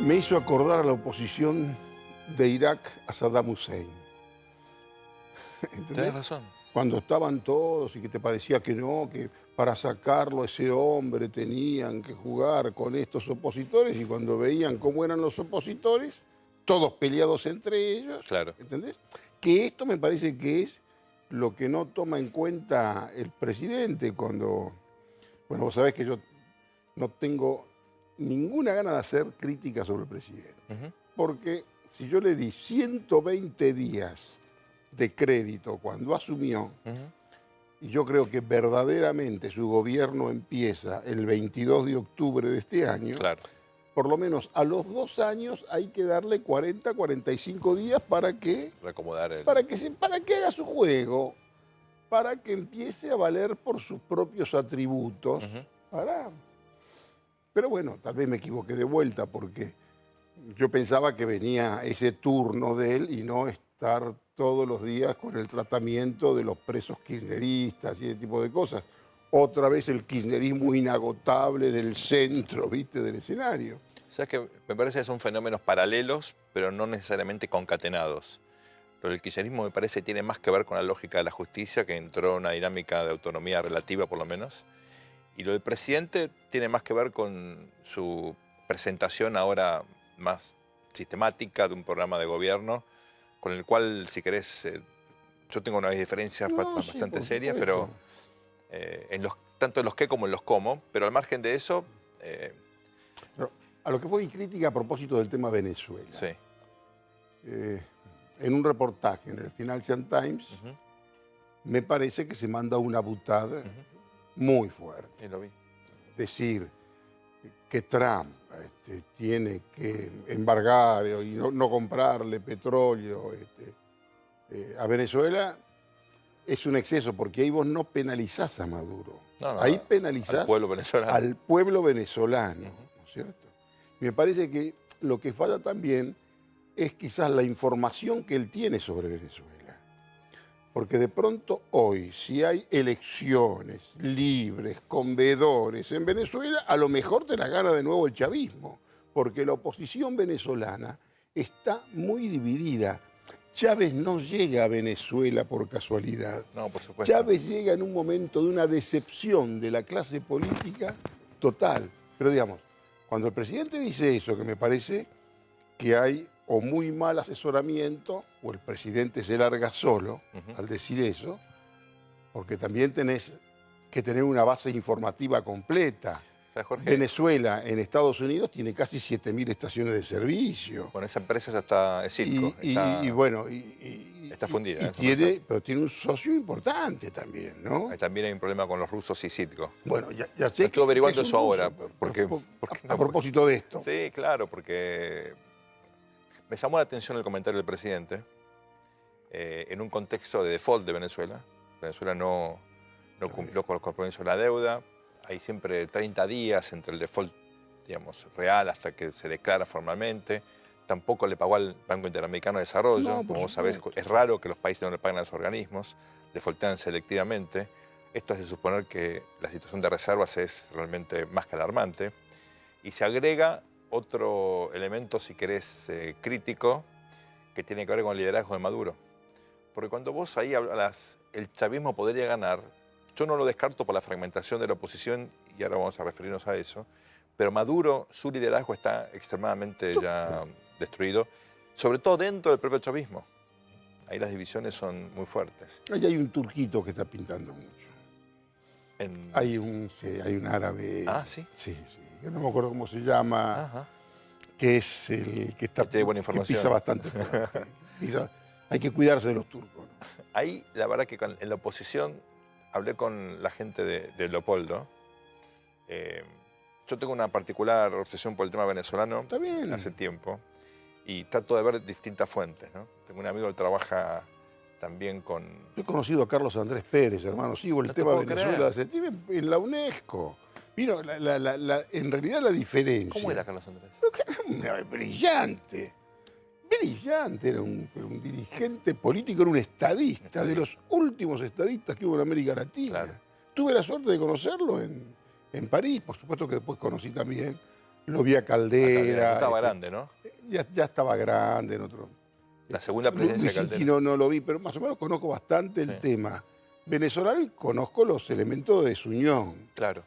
Me hizo acordar a la oposición de Irak a Saddam Hussein. ¿Entendés? Tenés razón. Cuando estaban todos y que te parecía que no, que para sacarlo a ese hombre tenían que jugar con estos opositores, y cuando veían cómo eran los opositores, todos peleados entre ellos, Claro. ¿entendés? Que esto me parece que es lo que no toma en cuenta el presidente cuando... Bueno, vos sabés que yo no tengo ninguna gana de hacer crítica sobre el presidente. Porque si yo le di 120 días de crédito cuando asumió, y yo creo que verdaderamente su gobierno empieza el 22 de octubre de este año, Claro. por lo menos a los 2 años hay que darle 40, 45 días para que, Reacomodar el... para que haga su juego, para que empiece a valer por sus propios atributos. Pero bueno, tal vez me equivoqué de vuelta, porque yo pensaba que venía ese turno de él y no estar todos los días con el tratamiento de los presos kirchneristas y ese tipo de cosas. Otra vez el kirchnerismo inagotable del centro, ¿viste?, del escenario. ¿Sabes qué? Me parece que son fenómenos paralelos, pero no necesariamente concatenados. Lo del kirchnerismo me parece que tiene más que ver con la lógica de la justicia, que entró en una dinámica de autonomía relativa por lo menos. Y lo del presidente tiene más que ver con su presentación ahora más sistemática de un programa de gobierno, con el cual, si querés, yo tengo unas diferencias bastante serias, pero tanto en los qué como en los cómo, pero al margen de eso... Pero a lo que fue mi crítica a propósito del tema Venezuela. Sí. En un reportaje en el Financial Times, me parece que se manda una butada muy fuerte. Y lo vi. Decir que Trump tiene que embargar y no comprarle petróleo a Venezuela es un exceso, porque ahí vos no penalizás a Maduro. No, ahí penalizás al pueblo venezolano. Al pueblo venezolano, ¿no es cierto? Y me parece que lo que falla también es quizás la información que él tiene sobre Venezuela. Porque de pronto hoy, si hay elecciones libres, con veedores en Venezuela, a lo mejor te la gana de nuevo el chavismo, porque la oposición venezolana está muy dividida. Chávez no llega a Venezuela por casualidad. No, por supuesto. Chávez llega en un momento de una decepción de la clase política total. Pero digamos, cuando el presidente dice eso, que me parece que hay o muy mal asesoramiento, o el presidente se larga solo al decir eso, porque también tenés que tener una base informativa completa. O sea, Jorge, Venezuela en Estados Unidos tiene casi 7.000 estaciones de servicio. Bueno, esa empresa ya está, es Citgo, está fundida. Pero tiene un socio importante también, ¿no? También hay un problema con los rusos y Citgo. Bueno, ya sé. Estuve averiguando eso ahora. A propósito de esto. Sí, claro, porque me llamó la atención el comentario del presidente en un contexto de default de Venezuela. Venezuela no cumplió con los compromisos de la deuda. Hay siempre 30 días entre el default, digamos, real hasta que se declara formalmente. Tampoco le pagó al Banco Interamericano de Desarrollo. Como vos sabés, es raro que los países no le paguen a los organismos, defaultean selectivamente. Esto hace suponer que la situación de reservas es realmente más que alarmante. Y se agrega otro elemento, si querés, crítico, que tiene que ver con el liderazgo de Maduro. Porque cuando vos ahí hablas, el chavismo podría ganar, yo no lo descarto por la fragmentación de la oposición, y ahora vamos a referirnos a eso, pero Maduro, su liderazgo está extremadamente ya destruido, sobre todo dentro del propio chavismo. Ahí las divisiones son muy fuertes. Ahí hay un turquito que está pintando mucho. Hay un árabe. Ah, ¿sí? Sí. Yo no me acuerdo cómo se llama, que es el que está, tiene buena información. Que pisa bastante fuerte. Hay que cuidarse de los turcos, ¿no? Ahí, la verdad que en la oposición, hablé con la gente de Leopoldo. Yo tengo una particular obsesión por el tema venezolano hace tiempo, y trato de ver distintas fuentes, ¿no? Tengo un amigo que trabaja también con... Yo he conocido a Carlos Andrés Pérez, hermano. Sigo el tema de Venezuela hace tiempo, en la UNESCO. Vino, en realidad la diferencia... ¿Cómo era Carlos Andrés? Brillante. Era un dirigente político, era un estadista, de los últimos estadistas que hubo en América Latina. Claro. Tuve la suerte de conocerlo en París, por supuesto que después conocí también lo vi a Caldera. Estaba grande, ¿no? Ya estaba grande en otro. La segunda presidencia de Luis Caldera. no lo vi, pero más o menos conozco bastante el tema venezolano y conozco los elementos de su unión. Claro.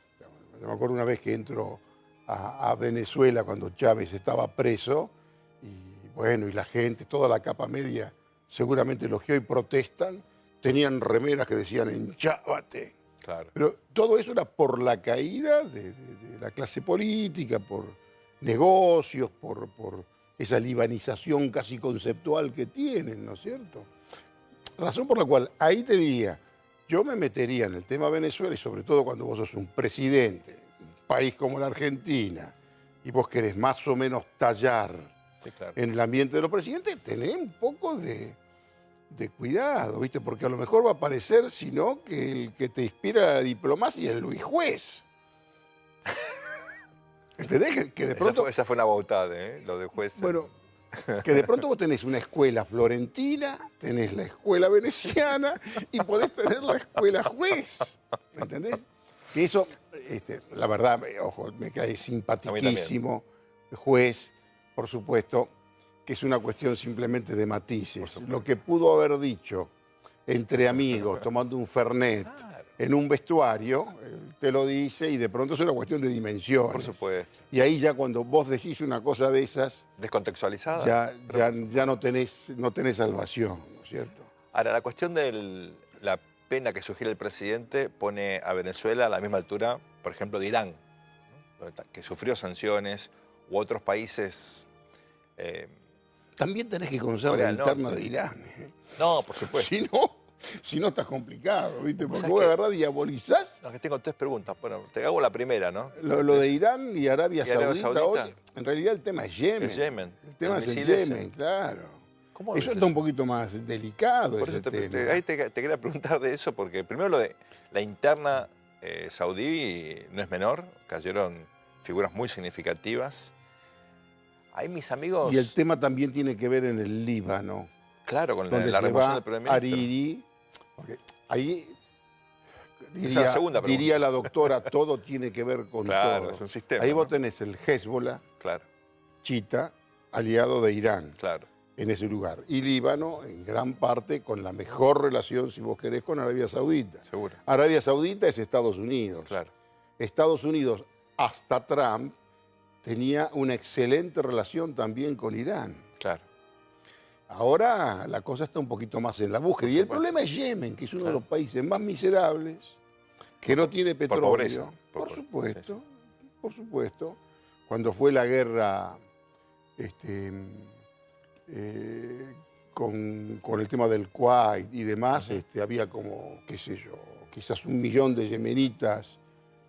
Yo me acuerdo una vez que entro a Venezuela cuando Chávez estaba preso y bueno, y la gente, toda la capa media, seguramente los que hoy protestan, tenían remeras que decían enchávate. Claro. Pero todo eso era por la caída de la clase política, por negocios, por esa libanización casi conceptual que tienen, ¿no es cierto? Razón por la cual ahí te diría, yo me metería en el tema Venezuela y sobre todo cuando vos sos un presidente, un país como la Argentina, y vos querés más o menos tallar Claro. en el ambiente de los presidentes, tenés un poco de cuidado, ¿viste? Porque a lo mejor va a parecer, sino que el que te inspira la diplomacia es Luis Juez. ¿Entendés? Que de pronto, Esa fue una bautada, ¿eh? Lo de Juez. bueno, que de pronto vos tenés una escuela florentina, tenés la escuela veneciana y podés tener la escuela Juez. ¿Me entendés? Que eso, la verdad, ojo, me cae simpaticísimo. Juez, por supuesto, que es una cuestión simplemente de matices. Lo que pudo haber dicho entre amigos, tomando un fernet, en un vestuario, te lo dice y de pronto es una cuestión de dimensiones. Por supuesto. Y ahí ya cuando vos decís una cosa de esas, descontextualizada. ya no tenés salvación, ¿no es cierto? Ahora, la cuestión de la pena que sugiere el presidente pone a Venezuela a la misma altura, por ejemplo, de Irán, ¿no? Que sufrió sanciones, u otros países. También tenés que conocer Corea la del interna Norte. de Irán. No, por supuesto. Si no estás complicado, ¿viste? Porque ¿Sabes vos qué? agarrás, diabolizás No, que tengo tres preguntas. Bueno, te hago la primera, ¿no? lo de Irán y Arabia ¿Y Arabia Saudita. Saudita? Hoy, en realidad el tema es Yemen. Es Yemen. El tema El es el misil ese. Yemen, claro. ¿Cómo Eso ves está un eso? poquito más delicado, Por ese eso tema. ahí te quería preguntar de eso, porque primero lo de la interna saudí no es menor, cayeron figuras muy significativas. Ahí mis amigos... Y el tema también tiene que ver en el Líbano, Claro, con donde la se remoción va del primer ministro. Hariri, porque ahí Esa es la segunda pregunta. diría la doctora, todo tiene que ver con Claro, todo. es un sistema, Ahí vos ¿no? tenés el Hezbollah, Claro, Chita, aliado de Irán, claro. en ese lugar. Y Líbano, en gran parte, con la mejor relación, si vos querés, con Arabia Saudita. Seguro. Arabia Saudita es Estados Unidos. Claro. Estados Unidos, hasta Trump, tenía una excelente relación también con Irán. Claro. Ahora la cosa está un poquito más en la búsqueda. Y el problema es Yemen, que es uno de los países más miserables, que no tiene petróleo. pobreza. Por Sí, supuesto, sí. por supuesto. Cuando fue la guerra con el tema del Kuwait y demás, había como, qué sé yo, quizás 1 millón de yemenitas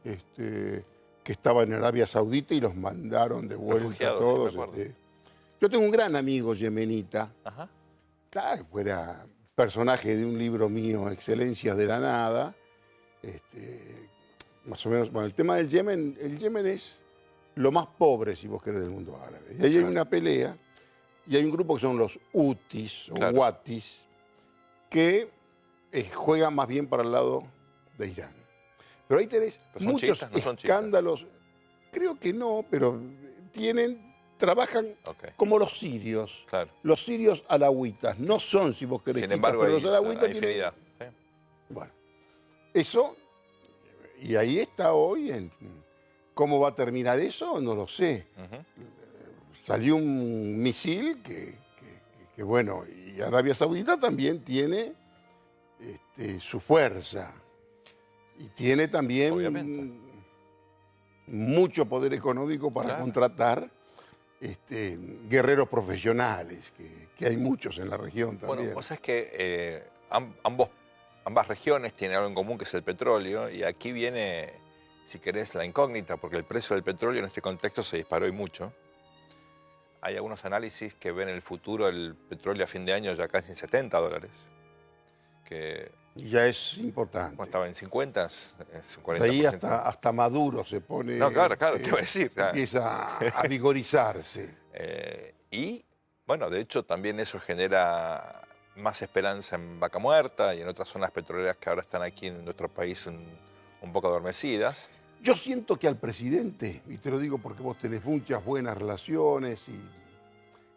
que estaban en Arabia Saudita y los mandaron de vuelta Refugiados, a todos. sí, me acuerdo. Yo tengo un gran amigo yemenita, Ajá. claro, fuera personaje de un libro mío, Excelencias de la Nada. Más o menos, bueno, el tema del Yemen, el Yemen es lo más pobre, si vos querés, del mundo árabe. Y ahí hay una pelea, y hay un grupo que son los Houthis o Watis, que juegan más bien para el lado de Irán. Pero ahí tenés ¿Pero son muchos chiitas? ¿No son chiitas? escándalos. Creo que no, pero trabajan como los sirios. Claro. Los sirios alawitas no son, si vos querés, Sin embargo, pero hay, los alawitas hay tienen... infinidad. Bueno, eso, y ahí está hoy. ¿Cómo va a terminar eso? No lo sé. Salió un misil que, bueno, y Arabia Saudita también tiene su fuerza. Y tiene también Obviamente. mucho poder económico para contratar guerreros profesionales, que hay muchos en la región también. Bueno, vos sabés que ambas regiones tienen algo en común, que es el petróleo, y aquí viene, si querés, la incógnita, porque el precio del petróleo en este contexto se disparó y mucho. Hay algunos análisis que ven el futuro del petróleo a fin de año ya casi en $70, que y ya es importante. estaba en 50, es un 40%. Ahí hasta Maduro se pone... No, claro, te iba a decir. Empieza a vigorizarse. Y, bueno, de hecho también eso genera más esperanza en Vaca Muerta y en otras zonas petroleras que ahora están aquí en nuestro país un poco adormecidas. Yo siento que al presidente, y te lo digo porque vos tenés muchas buenas relaciones, y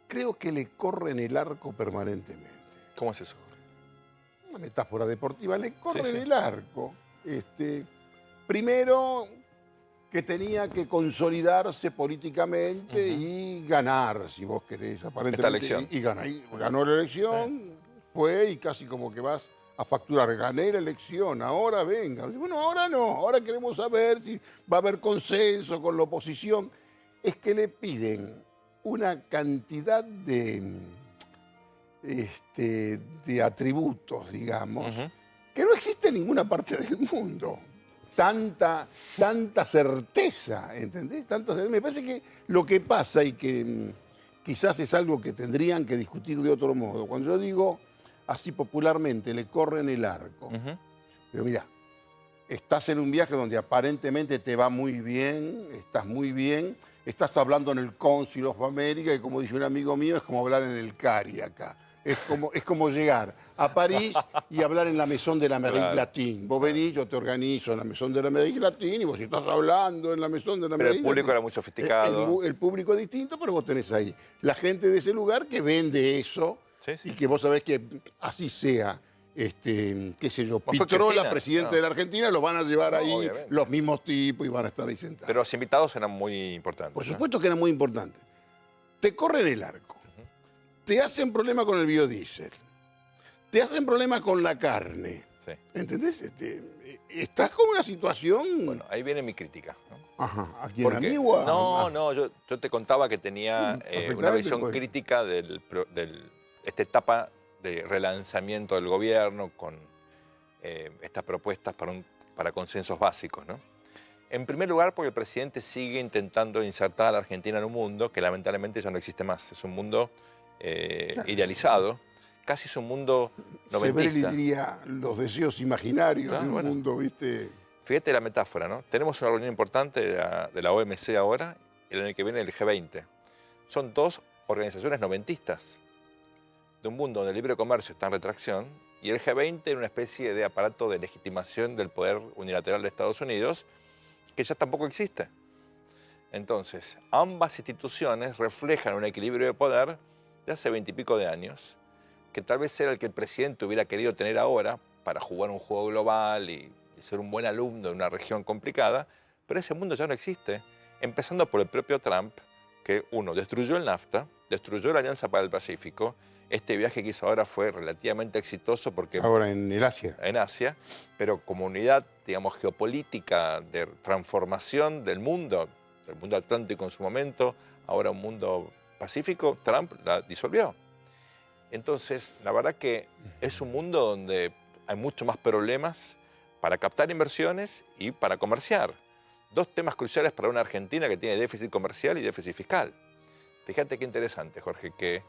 creo que le corren el arco permanentemente. ¿Cómo es eso? Una metáfora deportiva, le corren Sí, sí. el arco. Primero, que tenía que consolidarse políticamente y ganar, si vos querés, aparentemente. Esta elección. Y ganó la elección, fue y casi como que vas a facturar. Gané la elección, ahora venga. Bueno, ahora no, ahora queremos saber si va a haber consenso con la oposición. Es que le piden una cantidad de atributos, digamos, que no existe en ninguna parte del mundo. Tanta certeza, ¿entendés? Me parece que lo que pasa y que quizás es algo que tendrían que discutir de otro modo. Cuando yo digo así popularmente, le corren el arco. Pero mira, estás en un viaje donde aparentemente te va muy bien, estás muy bien, estás hablando en el Council of America y como dice un amigo mío, es como hablar en el CARI acá. Es como llegar a París y hablar en la Maison de l'Amérique Latine. Vos venís, yo te organizo en la Maison de l'Amérique Latine y vos estás hablando en la Maison de l'Amérique Latine. Pero el público era muy sofisticado. El público es distinto, pero vos tenés ahí la gente de ese lugar que vende eso y que vos sabés que así sea. Qué sé yo, Pitrola, presidente de la Argentina, lo van a llevar ahí obviamente. Los mismos tipos y van a estar ahí sentados. Pero los invitados eran muy importantes. Por supuesto que eran muy importantes. Te corren el arco. Te hacen problema con el biodiesel. Te hacen problema con la carne. Sí. ¿Entendés? Estás con una situación... Bueno, ahí viene mi crítica, ¿no? Ajá. ¿A quién? ¿A mí o a...? No, yo te contaba que tenía una visión crítica de esta etapa de relanzamiento del gobierno con estas propuestas para consensos básicos, ¿no? En primer lugar, porque el presidente sigue intentando insertar a la Argentina en un mundo que lamentablemente ya no existe más. Es un mundo idealizado, casi es un mundo noventista. Sebrelli diría los deseos imaginarios de un mundo, ¿viste? Fíjate la metáfora, ¿no? Tenemos una reunión importante de la OMC ahora, el año que viene el G20. Son dos organizaciones noventistas de un mundo donde el libre comercio está en retracción y el G20 era una especie de aparato de legitimación del poder unilateral de Estados Unidos que ya tampoco existe. Entonces, ambas instituciones reflejan un equilibrio de poder de hace 20 y pico de años, que tal vez era el que el presidente hubiera querido tener ahora para jugar un juego global y ser un buen alumno de una región complicada, pero ese mundo ya no existe, empezando por el propio Trump, que uno, destruyó el NAFTA, destruyó la Alianza para el Pacífico. Este viaje que hizo ahora fue relativamente exitoso porque... Ahora en el Asia. En Asia, pero como unidad, digamos, geopolítica de transformación del mundo atlántico en su momento, ahora un mundo pacífico, Trump la disolvió. Entonces, la verdad que es un mundo donde hay mucho más problemas para captar inversiones y para comerciar. Dos temas cruciales para una Argentina que tiene déficit comercial y déficit fiscal. Fíjate qué interesante, Jorge, que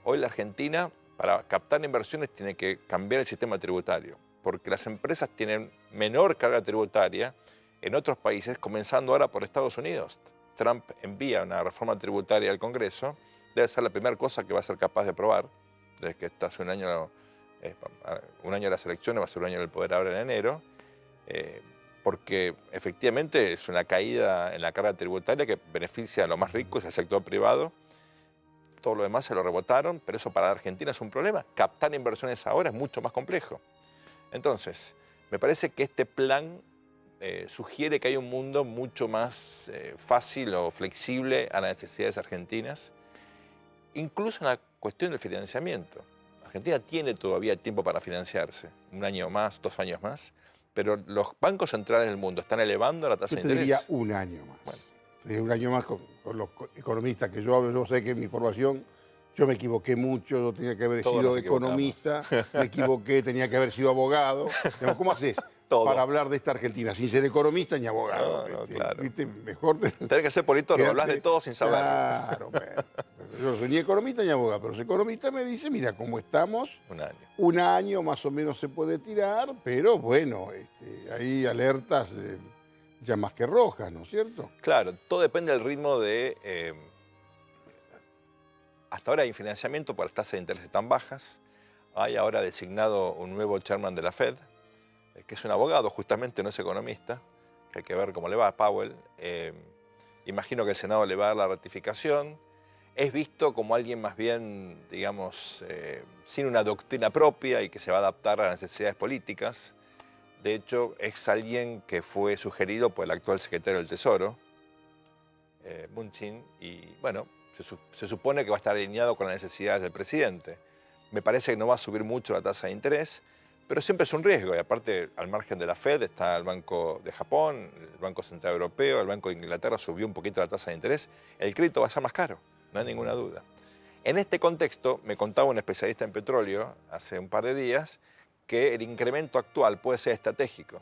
hoy la Argentina, para captar inversiones, tiene que cambiar el sistema tributario, porque las empresas tienen menor carga tributaria en otros países, comenzando ahora por Estados Unidos. Trump envía una reforma tributaria al Congreso, debe ser la primera cosa que va a ser capaz de aprobar, desde que está hace un año de las elecciones, va a ser un año del poder ahora en enero, porque efectivamente es una caída en la carga tributaria que beneficia a los más ricos, al sector privado. Todo lo demás se lo rebotaron, pero eso para la Argentina es un problema. Captar inversiones ahora es mucho más complejo. Entonces, me parece que este plan sugiere que hay un mundo mucho más fácil o flexible a las necesidades argentinas, incluso en la cuestión del financiamiento. Argentina tiene todavía tiempo para financiarse, un año más, 2 años más, pero los bancos centrales del mundo están elevando la tasa de interés. Yo te diría un año más. Bueno. Un año más con los economistas que yo hablo. Yo sé que en mi formación yo me equivoqué mucho, yo tenía que haber sido economista, me equivoqué, tenía que haber sido abogado. ¿Cómo haces para hablar de esta Argentina sin ser economista ni abogado? No, claro. ¿Viste? Mejor tenés que ser politólogo, hablas de todo sin saber. Claro, yo no soy ni economista ni abogado, pero ese economista me dice, mira, cómo estamos, un año más o menos se puede tirar, pero bueno, hay alertas ya más que rojas, ¿no es cierto? Claro, todo depende del ritmo de... hasta ahora hay financiamiento por las tasas de interés tan bajas. Hay ahora designado un nuevo chairman de la Fed, que es un abogado justamente, no es economista, que hay que ver cómo le va a Powell. Imagino que el Senado le va a dar la ratificación. Es visto como alguien más bien, digamos, sin una doctrina propia y que se va a adaptar a las necesidades políticas. De hecho, es alguien que fue sugerido por el actual secretario del Tesoro, Mnuchin, y bueno, se supone que va a estar alineado con las necesidades del presidente. Me parece que no va a subir mucho la tasa de interés, pero siempre es un riesgo. Y aparte, al margen de la Fed, está el Banco de Japón, el Banco Central Europeo, el Banco de Inglaterra subió un poquito la tasa de interés. El crédito va a ser más caro, no hay ninguna duda. En este contexto, me contaba un especialista en petróleo hace un par de días que el incremento actual puede ser estratégico,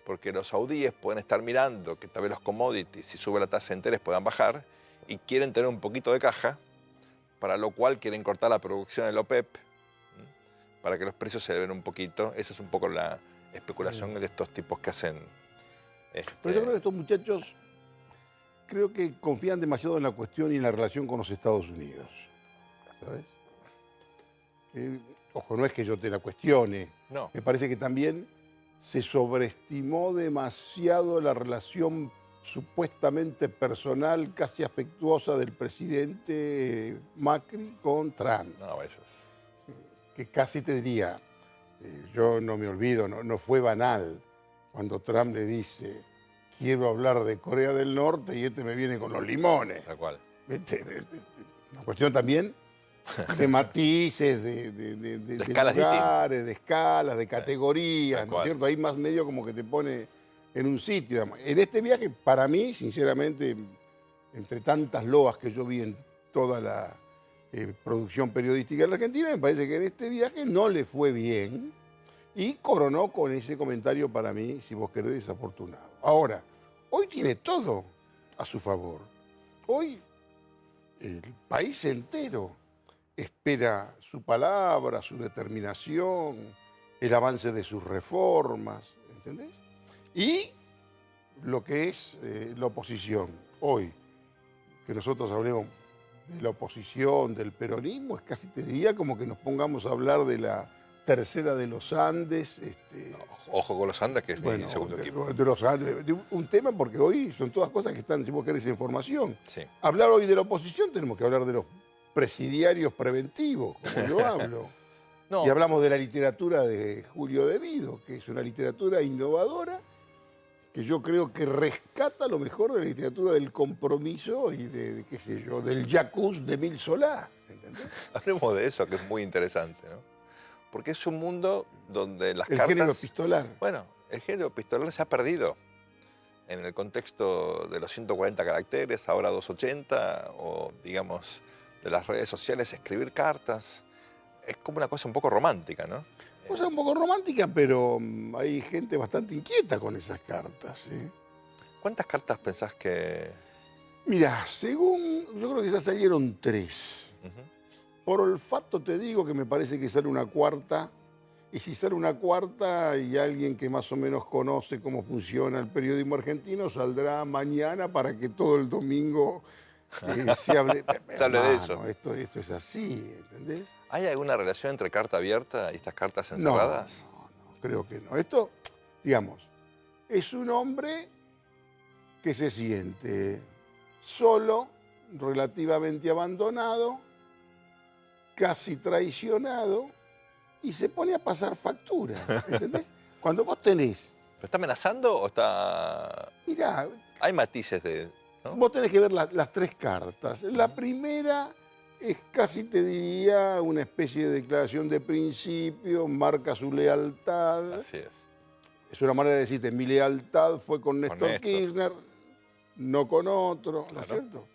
porque los saudíes pueden estar mirando que tal vez los commodities, si sube la tasa de interés, puedan bajar y quieren tener un poquito de caja, para lo cual quieren cortar la producción del OPEP, para que los precios se eleven un poquito. Esa es un poco la especulación de estos tipos que hacen. Pero yo creo que estos muchachos creo que confían demasiado en la cuestión y en la relación con los Estados Unidos, ¿sabes? Ojo, no es que yo te la cuestione. No. Me parece que también se sobreestimó demasiado la relación supuestamente personal, casi afectuosa del presidente Macri con Trump. No, eso es. Que casi te diría, yo no me olvido, no fue banal cuando Trump le dice, quiero hablar de Corea del Norte y este me viene con los limones. Tal cual. Una cuestión también de matices, de escalas lugares, de escalas, de categorías, ¿no es cual. cierto? Ahí más medio como que te pone en un sitio. Digamos. En este viaje, para mí, sinceramente, entre tantas loas que yo vi en toda la producción periodística de la Argentina, me parece que en este viaje no le fue bien y coronó con ese comentario para mí, si vos querés, desafortunado. Ahora, hoy tiene todo a su favor. Hoy el país entero espera su palabra, su determinación, el avance de sus reformas, ¿entendés? Y lo que es la oposición hoy, que nosotros hablemos de la oposición, del peronismo, es casi te diría como que nos pongamos a hablar de la tercera de los Andes. Ojo con los Andes, que es Bueno, mi segundo equipo. de los Andes, de un tema porque hoy son todas cosas que están, si vos querés, en formación. Sí. Hablar hoy de la oposición tenemos que hablar de los presidiarios preventivos, como yo hablo. No. Y hablamos de la literatura de Julio De Vido, que es una literatura innovadora, que yo creo que rescata lo mejor de la literatura del compromiso y de qué sé yo, del Yacuz de Emile Solá. ¿Entendés? Hablemos de eso, que es muy interesante, ¿no? Porque es un mundo donde las cartas... El género epistolar. Bueno, el género epistolar se ha perdido en el contexto de los 140 caracteres, ahora 280, o digamos, de las redes sociales, escribir cartas. Es como una cosa un poco romántica, ¿no? Cosa un poco romántica, pero hay gente bastante inquieta con esas cartas. ¿Cuántas cartas pensás que...? Mira, según, yo creo que ya salieron 3. Por olfato te digo que me parece que sale una cuarta, y si sale una cuarta y alguien que más o menos conoce cómo funciona el periodismo argentino, saldrá mañana para que todo el domingo se hable, se hable de eso. Esto es así, ¿entendés? ¿Hay alguna relación entre carta abierta y estas cartas encerradas? No, creo que no. Esto, digamos, es un hombre que se siente solo, relativamente abandonado, casi traicionado, y se pone a pasar factura, ¿entendés? Cuando vos tenés... ¿Está amenazando o está...? Mirá... Hay matices de... ¿no? Vos tenés que ver las 3 cartas. La primera es casi, te diría, una especie de declaración de principio, marca su lealtad. Así es. Es una manera de decirte, mi lealtad fue con Néstor Kirchner, no con otro, ¿no es cierto?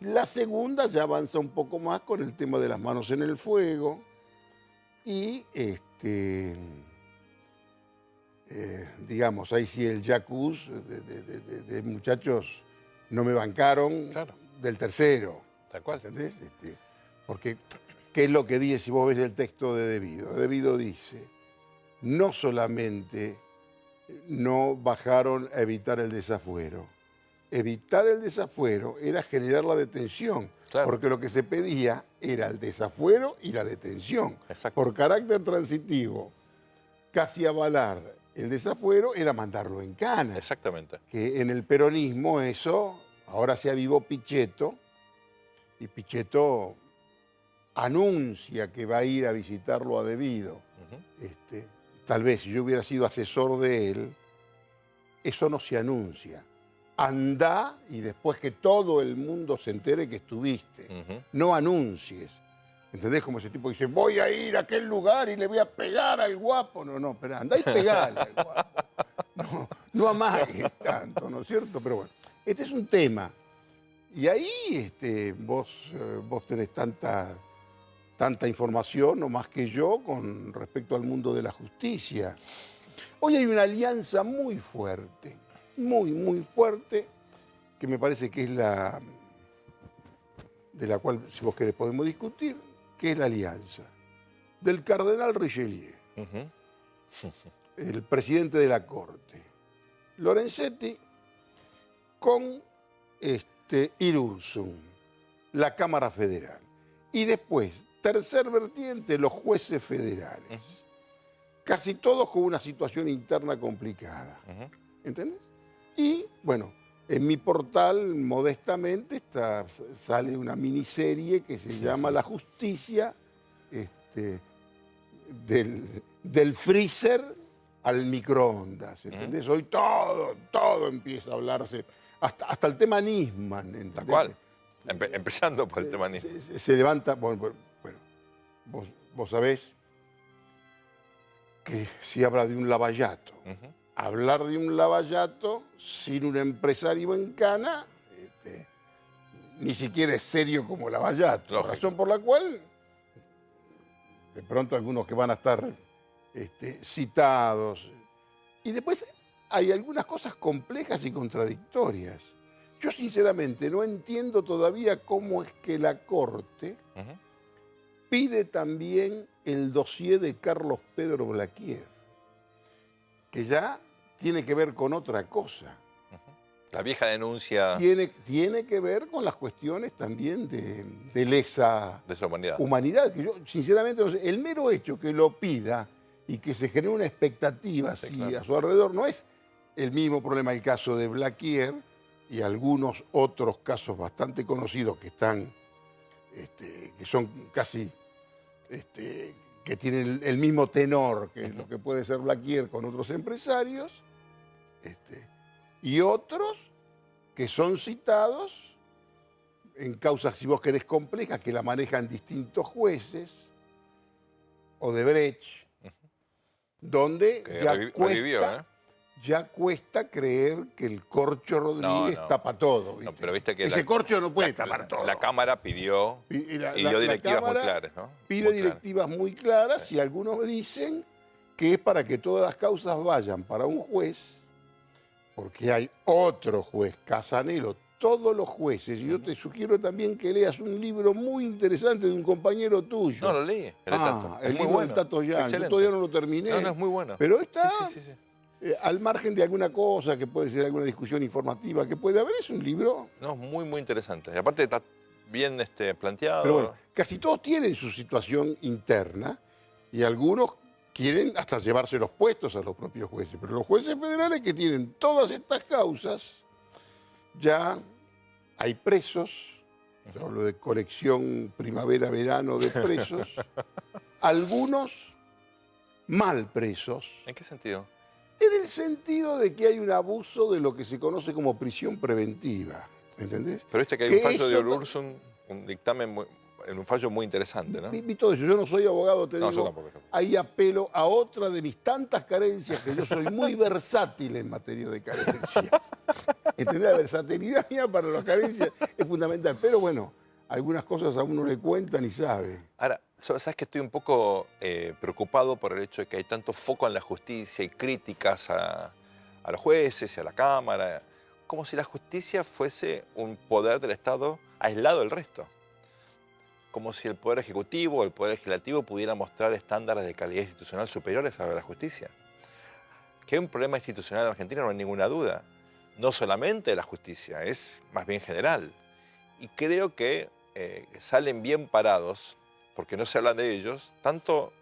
La segunda ya avanza un poco más con el tema de las manos en el fuego y, digamos, ahí sí el Yacuz de muchachos no me bancaron, claro, del tercero. Tal cual. ¿Entendés? Porque, ¿qué es lo que dice si vos ves el texto de De Vido? De Vido dice, no solamente no bajaron a evitar el desafuero. Evitar el desafuero era generar la detención, claro, porque lo que se pedía era el desafuero y la detención. Exacto. Por carácter transitivo, casi avalar el desafuero era mandarlo en cana. Exactamente. Que en el peronismo eso, ahora se avivó Pichetto, y Pichetto anuncia que va a ir a visitarlo a Debido. Tal vez si yo hubiera sido asesor de él, eso no se anuncia. Andá y después que todo el mundo se entere que estuviste. No anuncies. ¿Entendés? Como ese tipo dice, voy a ir a aquel lugar y le voy a pegar al guapo. No, pero andá y pegale al guapo. No amagues tanto, ¿no es cierto? Pero bueno, este es un tema. Y ahí vos tenés tanta información, no más que yo, con respecto al mundo de la justicia. Hoy hay una alianza muy fuerte, muy fuerte, que me parece que es de la cual, si vos querés, podemos discutir, que es la alianza del cardenal Richelieu, el presidente de la Corte, Lorenzetti, con Irurzun, la Cámara Federal. Y después, tercer vertiente, los jueces federales. Casi todos con una situación interna complicada. ¿Entendés? Y, bueno, en mi portal, modestamente, sale una miniserie que se llama La Justicia, del freezer al microondas. ¿Entendés? Hoy todo empieza a hablarse, hasta el tema Nisman. ¿Entendés? Tal cual. Empezando por el tema Nisman. Se levanta, bueno, vos sabés que si habla de un Lavallato, hablar de un Lavallato sin un empresario en cana, ni siquiera es serio como Lavallato. Lógico. Razón por la cual, de pronto algunos que van a estar citados. Y después hay algunas cosas complejas y contradictorias. Yo sinceramente no entiendo todavía cómo es que la Corte pide también el dossier de Carlos Pedro Blaquier, que ya tiene que ver con otra cosa. La vieja denuncia Tiene que ver con las cuestiones también de lesa de su humanidad. humanidad. Que yo, sinceramente, no sé, el mero hecho que lo pida y que se genere una expectativa así, claro, a su alrededor, no es el mismo problema el caso de Blaquier y algunos otros casos bastante conocidos que están, que son casi, que tienen el mismo tenor que lo que puede ser Blaquier con otros empresarios, y otros que son citados en causas, si vos querés, complejas, que la manejan distintos jueces, Odebrecht, donde ya cuesta creer que el Corcho Rodríguez tapa todo. ¿Viste? No, pero viste que ese corcho no puede tapar todo. La Cámara pidió y dio directivas muy claras, ¿no? Pide directivas muy claras y algunos dicen que es para que todas las causas vayan para un juez, porque hay otro juez, Casanelo, todos los jueces. Y yo te sugiero también que leas un libro muy interesante de un compañero tuyo. No, lo leí, el libro del Tato Yan. Yo todavía no lo terminé. No, es muy bueno. Pero está al margen de alguna cosa, que puede ser alguna discusión informativa que puede haber, es un libro... No, muy interesante. Y aparte está bien planteado. Pero bueno, casi todos tienen su situación interna y algunos quieren hasta llevarse los puestos a los propios jueces. Pero los jueces federales que tienen todas estas causas, ya hay presos, yo hablo de colección primavera-verano de presos, algunos mal presos. ¿En qué sentido? En el sentido de que hay un abuso de lo que se conoce como prisión preventiva, ¿entendés? Pero que hay un fallo de Irurzun, un dictamen, un fallo muy interesante, ¿no? Vi todo eso. Yo no soy abogado, te digo. Yo tampoco. Ahí apelo a otra de mis tantas carencias, que yo soy muy versátil en materia de carencias. ¿Entendés? La versatilidad mía para las carencias es fundamental. Pero bueno, algunas cosas a uno le cuentan y sabe. Ahora, sabes que estoy un poco preocupado por el hecho de que hay tanto foco en la justicia y críticas a los jueces y a la Cámara, como si la justicia fuese un poder del Estado aislado del resto. Como si el Poder Ejecutivo o el Poder Legislativo pudiera mostrar estándares de calidad institucional superiores a la justicia. Que hay un problema institucional en Argentina no hay ninguna duda. No solamente de la justicia, es más bien general. Y creo que salen bien parados, porque no se habla de ellos, tanto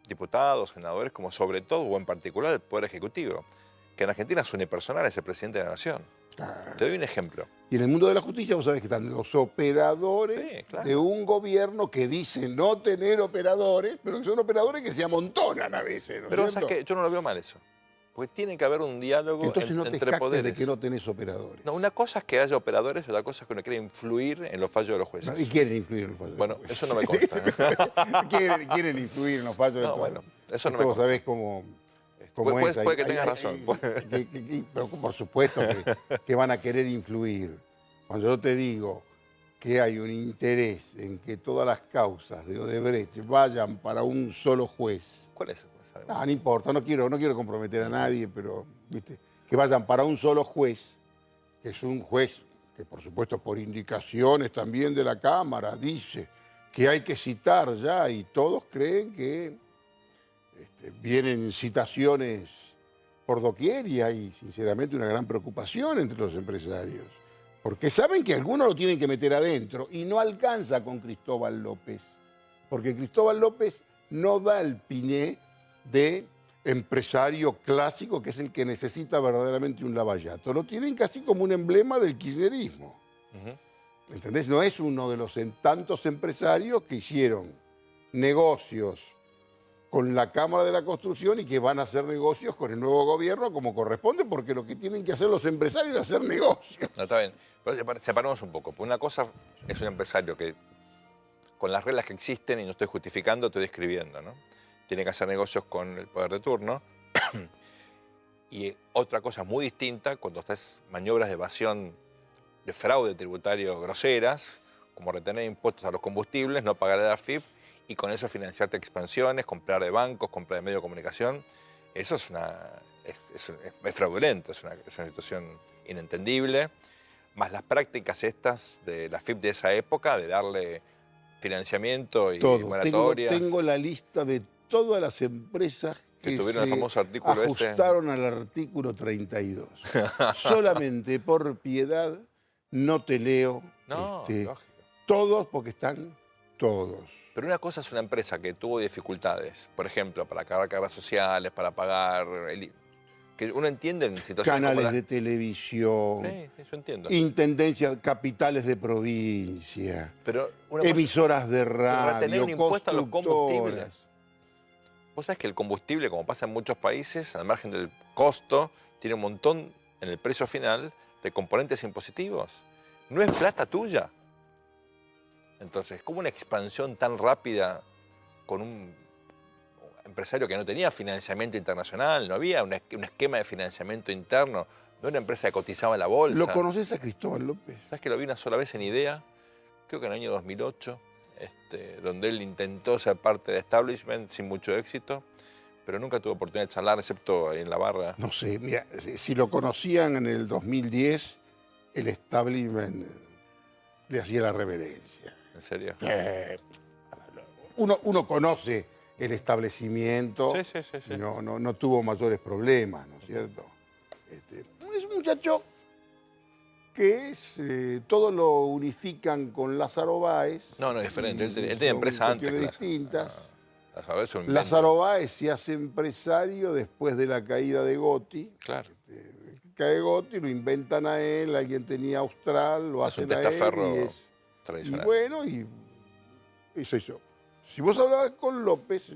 diputados, senadores, como sobre todo, o en particular, el Poder Ejecutivo, que en Argentina es unipersonal, es el presidente de la Nación. Claro. Te doy un ejemplo. Y en el mundo de la justicia vos sabés que están los operadores Sí, claro. de un gobierno que dice no tener operadores, pero que son operadores que se amontonan a veces, ¿no es Pero cierto? ¿sabes qué? Yo no lo veo mal eso. Porque tiene que haber un diálogo Entonces no te entre jactes poderes. de que no tenés operadores. No, una cosa es que haya operadores y otra cosa es que uno quiere influir en los fallos de los jueces. Y quieren influir en los fallos. Bueno, eso no me consta. quieren influir en los fallos de No, todos. bueno, eso no me Vos consta. sabés cómo es. Puede que tengas razón. Pero por supuesto que van a querer influir. Cuando yo te digo que hay un interés en que todas las causas de Odebrecht vayan para un solo juez. ¿Cuál es? No importa, no quiero comprometer a nadie, pero ¿viste? Que vayan para un solo juez, que es un juez que por supuesto por indicaciones también de la Cámara dice que hay que citar ya y todos creen que vienen citaciones por doquier y hay sinceramente una gran preocupación entre los empresarios, porque saben que algunos lo tienen que meter adentro y no alcanza con Cristóbal López, porque Cristóbal López no da el piné de empresario clásico que es el que necesita verdaderamente un Lavallato. Lo tienen casi como un emblema del kirchnerismo. ¿Entendés? No es uno de los tantos empresarios que hicieron negocios con la Cámara de la Construcción y que van a hacer negocios con el nuevo gobierno como corresponde, porque lo que tienen que hacer los empresarios es hacer negocios. No, está bien. Pero separamos un poco. Una cosa es un empresario que, con las reglas que existen, y no estoy justificando, estoy describiendo, ¿no? Tiene que hacer negocios con el poder de turno. Y otra cosa muy distinta, cuando estás maniobras de evasión, de fraude tributario groseras, como retener impuestos a los combustibles, no pagar el AFIP, y con eso financiarte expansiones, comprar de bancos, comprar de medios de comunicación. Eso es fraudulento, es una situación inentendible. Más las prácticas estas de la AFIP de esa época, de darle financiamiento y moratorias. Tengo la lista de todas las empresas que tuvieron el famoso artículo ajustaron al artículo 32. Solamente por piedad no te leo lógico. todos, porque están todos. Pero una cosa es una empresa que tuvo dificultades, por ejemplo, para pagar cargas sociales, para pagar... que uno entiende en situaciones canales de televisión, sí, yo entiendo. intendencias, capitales de provincia, pero emisoras de radio, tener un impuesto a los constructoras. combustibles. Vos sabés que el combustible, como pasa en muchos países, al margen del costo, tiene un montón en el precio final de componentes impositivos. No es plata tuya. Entonces, ¿cómo una expansión tan rápida con un empresario que no tenía financiamiento internacional, no había un esquema de financiamiento interno, no era una empresa que cotizaba en la bolsa? ¿Lo conoces a Cristóbal López? ¿Sabes que lo vi una sola vez en Idea? Creo que en el año 2008, donde él intentó ser parte de establishment sin mucho éxito, pero nunca tuvo oportunidad de charlar, excepto ahí en la barra. No sé, mira, si lo conocían en el 2010, el establishment le hacía la reverencia. ¿En serio? Uno conoce el establecimiento, Sí. no tuvo mayores problemas, ¿no es cierto? Es un muchacho que todo lo unifican con Lázaro Báez. No, es diferente. Él tenía empresa antes. Distintas. Lázaro Lázaro Báez se hace empresario después de la caída de Gotti. Claro. Cae Gotti, lo inventan a él, alguien tenía Austral, lo hacen a él. Y bueno, y eso hizo. Si vos hablabas con López,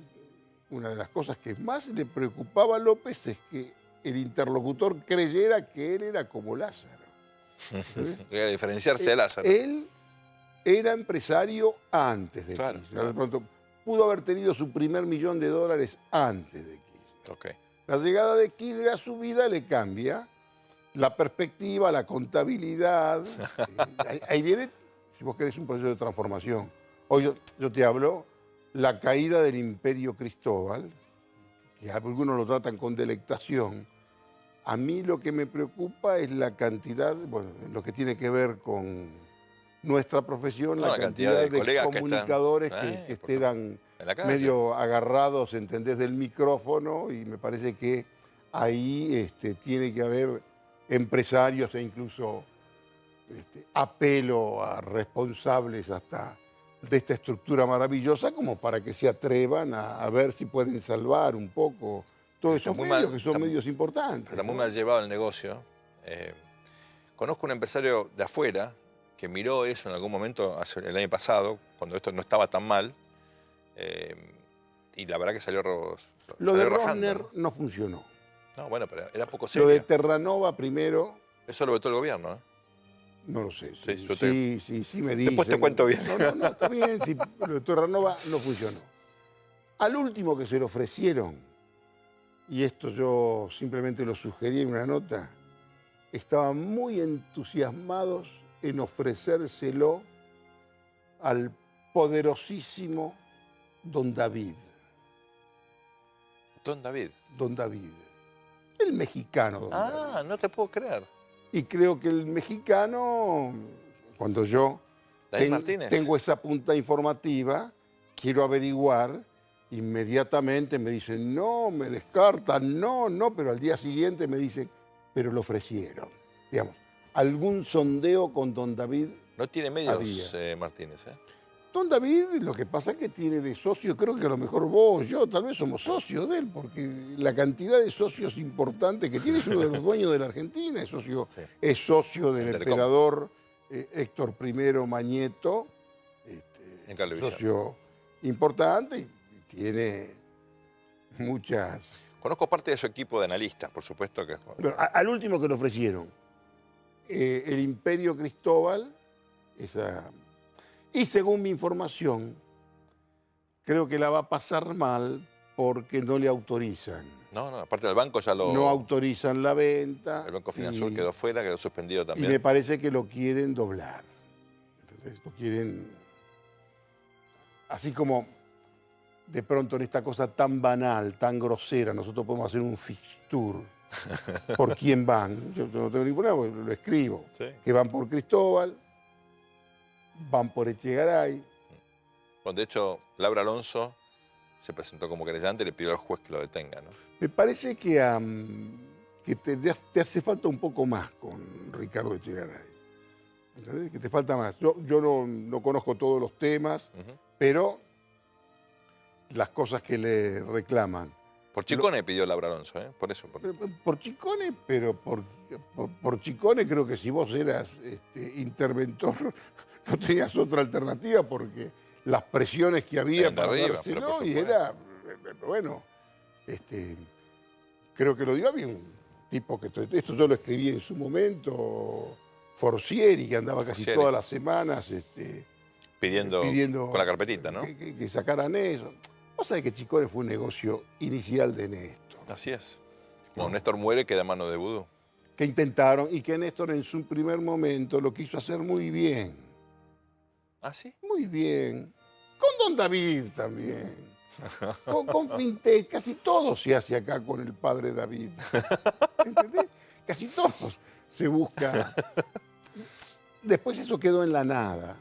una de las cosas que más le preocupaba a López es que el interlocutor creyera que él era como Lázaro. Quería diferenciarse de Lázaro. Él era empresario antes de Claro, Kirchner. De pronto, pudo haber tenido su primer $1.000.000 antes de Kirchner. Okay. La llegada de Kirchner a su vida le cambia la perspectiva, la contabilidad. Ahí viene, si vos querés, un proceso de transformación. Hoy yo te hablo la caída del Imperio Cristóbal, que algunos lo tratan con delectación. A mí lo que me preocupa es la cantidad, bueno, lo que tiene que ver con nuestra profesión, la cantidad de comunicadores que estén medio agarrados, ¿entendés?, del micrófono, y me parece que ahí tiene que haber empresarios e incluso apelo a responsables hasta de esta estructura maravillosa como para que se atrevan a ver si pueden salvar un poco todos esos medios, que son medios importantes. Está muy mal llevado el negocio. Conozco un empresario de afuera que miró eso en algún momento, el año pasado, cuando esto no estaba tan mal, y la verdad que salió Lo de rajando, Rosner no funcionó. No, bueno, pero era poco serio. Lo de Terranova primero... Eso lo vetó el gobierno, ¿eh? No lo sé. Sí, Me dicen. Después te cuento bien. No, está bien. Sí, lo de Terranova no funcionó. Al último que se le ofrecieron, y esto yo simplemente lo sugerí en una nota, estaban muy entusiasmados en ofrecérselo al poderosísimo Don David. Don David. Don David. El mexicano Don David. No te puedo creer. Y creo que el mexicano, cuando yo tengo esa punta informativa, quiero averiguar, inmediatamente me dicen, no, me descartan, no, pero al día siguiente me dicen, pero lo ofrecieron. Digamos, algún sondeo con Don David. No tiene medios, Martínez, ¿eh? Don David, lo que pasa es que tiene de socio, creo que a lo mejor vos, yo, tal vez somos socios de él, porque la cantidad de socios importantes que tiene es uno de los dueños de la Argentina, es socio del emperador Héctor I Mañeto, socio importante y tiene muchas... Conozco parte de su equipo de analistas, por supuesto que... Bueno, al último que le ofrecieron, el Imperio Cristóbal, y según mi información, creo que la va a pasar mal porque no le autorizan. No, aparte del banco ya lo... No autorizan la venta. El Banco Finansur quedó fuera, quedó suspendido también. Y me parece que lo quieren doblar. Entonces, lo quieren... Así como de pronto en esta cosa tan banal, tan grosera, nosotros podemos hacer un fixture por quién van. Yo no tengo ningún problema, lo escribo. Sí. Que van por Cristóbal, van por Echegaray. Bueno, de hecho, Laura Alonso se presentó como querellante y le pidió al juez que lo detenga, ¿no? Me parece que, te hace falta un poco más con Ricardo Echegaray. ¿Entendés? Que te falta más. Yo no conozco todos los temas, pero las cosas que le reclaman. Por Chicone pidió Laura Alonso, ¿eh? Por eso. Por Chicone, pero por Chicone creo que si vos eras interventor no tenías otra alternativa porque las presiones que había para dárselo y era, bueno, creo que lo dio, había un tipo que, esto yo lo escribí en su momento, Forcieri, que andaba casi todas las semanas pidiendo con la carpetita, ¿no? Que sacaran eso. Vos sabés que Chicone fue un negocio inicial de Néstor. Así es. Como Néstor muere, queda a mano de vudú. Que intentaron y que Néstor en su primer momento lo quiso hacer muy bien. ¿Ah, sí? Muy bien. Con Don David también. Con Fintech. Casi todo se hace acá con el padre David. ¿Entendés? Casi todo se busca. Después eso quedó en la nada.